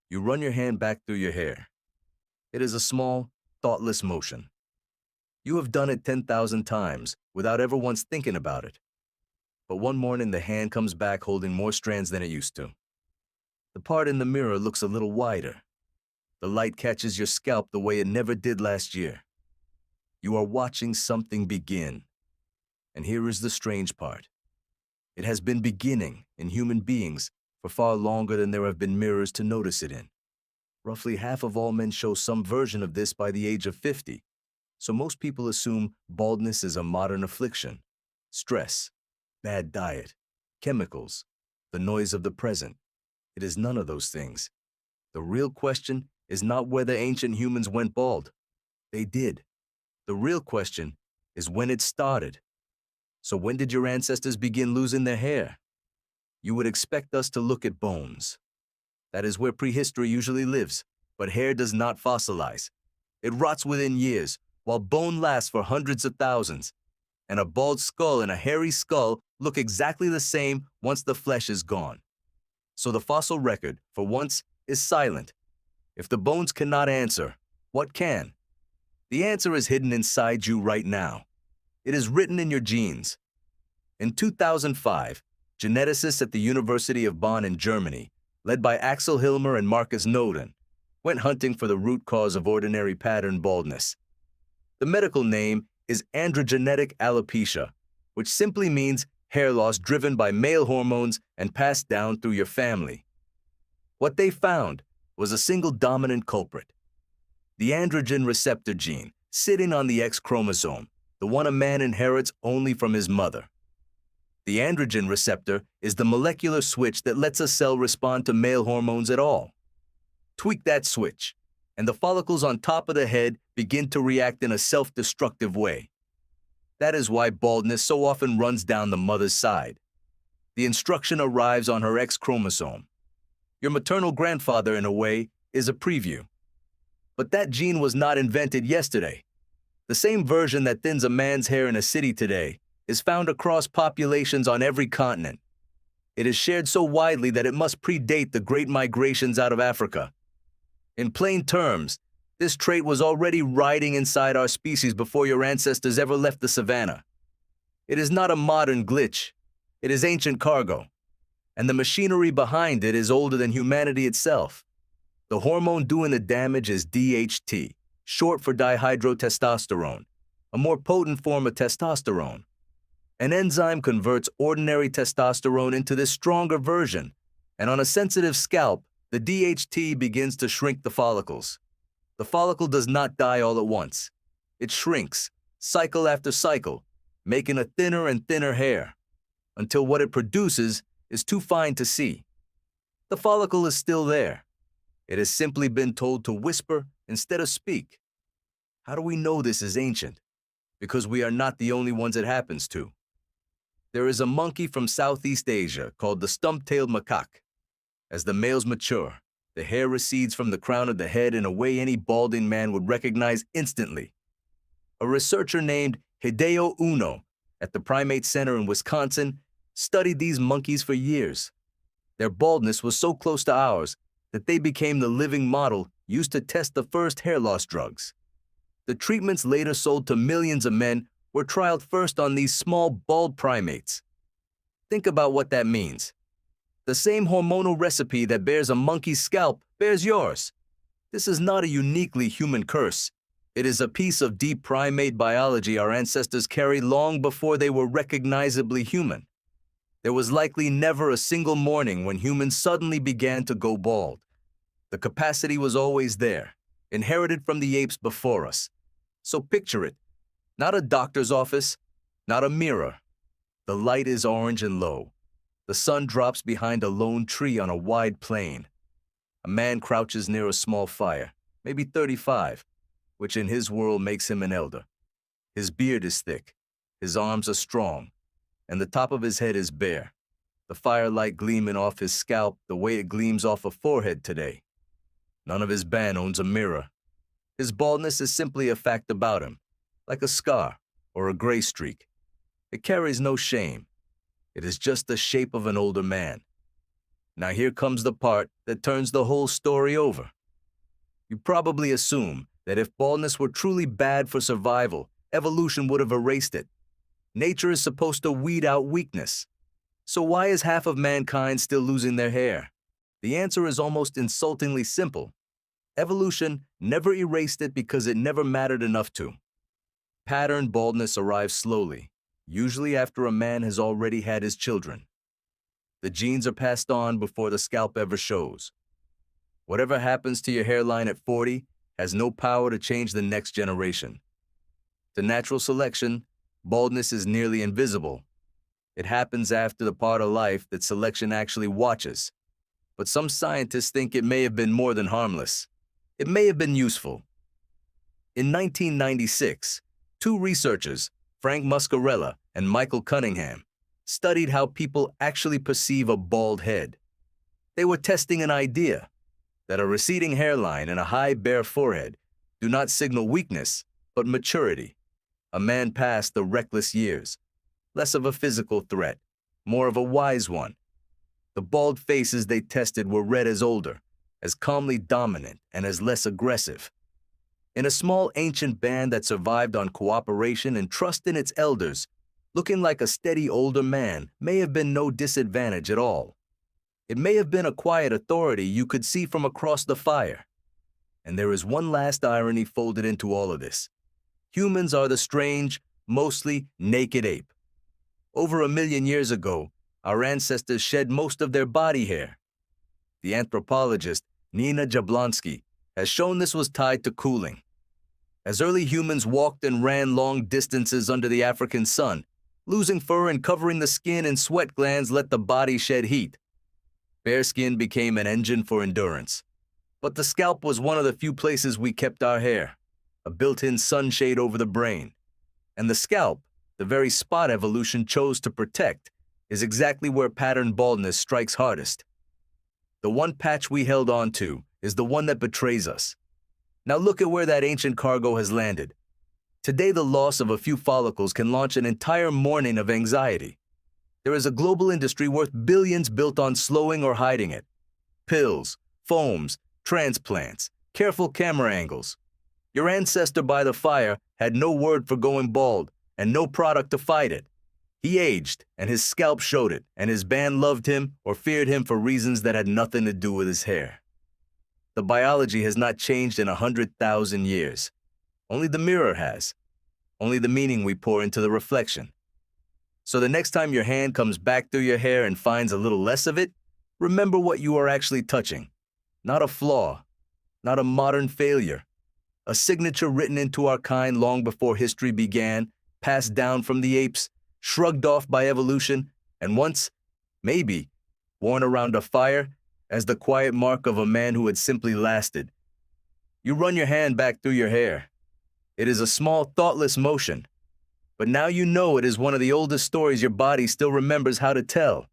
You run your hand back through your hair. It is a small, thoughtless motion. You have done it 10,000 times without ever once thinking about it. But one morning the hand comes back holding more strands than it used to. The part in the mirror looks a little wider. The light catches your scalp the way it never did last year. You are watching something begin. And here is the strange part. It has been beginning in human beings for far longer than there have been mirrors to notice it in. Roughly half of all men show some version of this by the age of 50, so most people assume baldness is a modern affliction. Stress, bad diet, chemicals, the noise of the present. It is none of those things. The real question is not whether ancient humans went bald. They did. The real question is when it started. So when did your ancestors begin losing their hair? You would expect us to look at bones. That is where prehistory usually lives, but hair does not fossilize. It rots within years, while bone lasts for hundreds of thousands. And a bald skull and a hairy skull look exactly the same once the flesh is gone. So the fossil record, for once, is silent. If the bones cannot answer, what can? The answer is hidden inside you right now. It is written in your genes. In 2005, geneticists at the University of Bonn in Germany, led by Axel Hilmer and Marcus Noden, went hunting for the root cause of ordinary pattern baldness. The medical name is Androgenetic Alopecia, which simply means hair loss driven by male hormones and passed down through your family. What they found was a single dominant culprit, the androgen receptor gene sitting on the X chromosome, the one a man inherits only from his mother. The androgen receptor is the molecular switch that lets a cell respond to male hormones at all. Tweak that switch, and the follicles on top of the head begin to react in a self-destructive way. That is why baldness so often runs down the mother's side. The instruction arrives on her X chromosome. Your maternal grandfather, in a way, is a preview. But that gene was not invented yesterday. The same version that thins a man's hair in a city today is found across populations on every continent. It is shared so widely that it must predate the great migrations out of Africa. In plain terms, this trait was already riding inside our species before your ancestors ever left the savannah. It is not a modern glitch. It is ancient cargo. And the machinery behind it is older than humanity itself. The hormone doing the damage is DHT, short for dihydrotestosterone, a more potent form of testosterone. An enzyme converts ordinary testosterone into this stronger version, and on a sensitive scalp, the DHT begins to shrink the follicles. The follicle does not die all at once. It shrinks, cycle after cycle, making a thinner and thinner hair, until what it produces is too fine to see. The follicle is still there. It has simply been told to whisper instead of speak. How do we know this is ancient? Because we are not the only ones it happens to. There is a monkey from Southeast Asia called the stump-tailed macaque. As the males mature, the hair recedes from the crown of the head in a way any balding man would recognize instantly. A researcher named Hideo Uno at the Primate Center in Wisconsin studied these monkeys for years. Their baldness was so close to ours that they became the living model used to test the first hair loss drugs. The treatments later sold to millions of men were trialed first on these small bald primates. Think about what that means. The same hormonal recipe that bears a monkey's scalp bears yours. This is not a uniquely human curse. It is a piece of deep primate biology our ancestors carried long before they were recognizably human. There was likely never a single morning when humans suddenly began to go bald. The capacity was always there, inherited from the apes before us. So picture it. Not a doctor's office, not a mirror. The light is orange and low. The sun drops behind a lone tree on a wide plain. A man crouches near a small fire, maybe 35, which in his world makes him an elder. His beard is thick, his arms are strong, and the top of his head is bare, the firelight gleaming off his scalp the way it gleams off a forehead today. None of his band owns a mirror. His baldness is simply a fact about him, like a scar or a gray streak. It carries no shame. It is just the shape of an older man. Now here comes the part that turns the whole story over. You probably assume that if baldness were truly bad for survival, evolution would have erased it. Nature is supposed to weed out weakness. So why is half of mankind still losing their hair? The answer is almost insultingly simple. Evolution never erased it because it never mattered enough to. Pattern baldness arrives slowly, usually after a man has already had his children. The genes are passed on before the scalp ever shows. Whatever happens to your hairline at 40 has no power to change the next generation. To natural selection, baldness is nearly invisible. It happens after the part of life that selection actually watches. But some scientists think it may have been more than harmless. It may have been useful. In 1996, two researchers, Frank Muscarella and Michael Cunningham, studied how people actually perceive a bald head. They were testing an idea that a receding hairline and a high bare forehead do not signal weakness, but maturity. A man past the reckless years, less of a physical threat, more of a wise one. The bald faces they tested were read as older, as calmly dominant, and as less aggressive. In a small ancient band that survived on cooperation and trust in its elders, looking like a steady older man may have been no disadvantage at all. It may have been a quiet authority you could see from across the fire. And there is one last irony folded into all of this. Humans are the strange, mostly naked ape. Over 1 million years ago, our ancestors shed most of their body hair. The anthropologist Nina Jablonski has shown this was tied to cooling. As early humans walked and ran long distances under the African sun, losing fur and covering the skin and sweat glands let the body shed heat. Bare skin became an engine for endurance. But the scalp was one of the few places we kept our hair, a built-in sunshade over the brain. And the scalp, the very spot evolution chose to protect, is exactly where pattern baldness strikes hardest. The one patch we held on to is the one that betrays us. Now look at where that ancient cargo has landed. Today, the loss of a few follicles can launch an entire morning of anxiety. There is a global industry worth billions built on slowing or hiding it. Pills, foams, transplants, careful camera angles. Your ancestor by the fire had no word for going bald and no product to fight it. He aged, and his scalp showed it, and his band loved him or feared him for reasons that had nothing to do with his hair. The biology has not changed in 100,000 years. Only the mirror has. Only the meaning we pour into the reflection. So the next time your hand comes back through your hair and finds a little less of it, remember what you are actually touching. Not a flaw, not a modern failure. A signature written into our kind long before history began, passed down from the apes, shrugged off by evolution, and once, maybe, worn around a fire as the quiet mark of a man who had simply lasted. You run your hand back through your hair. It is a small, thoughtless motion. But now you know it is one of the oldest stories your body still remembers how to tell.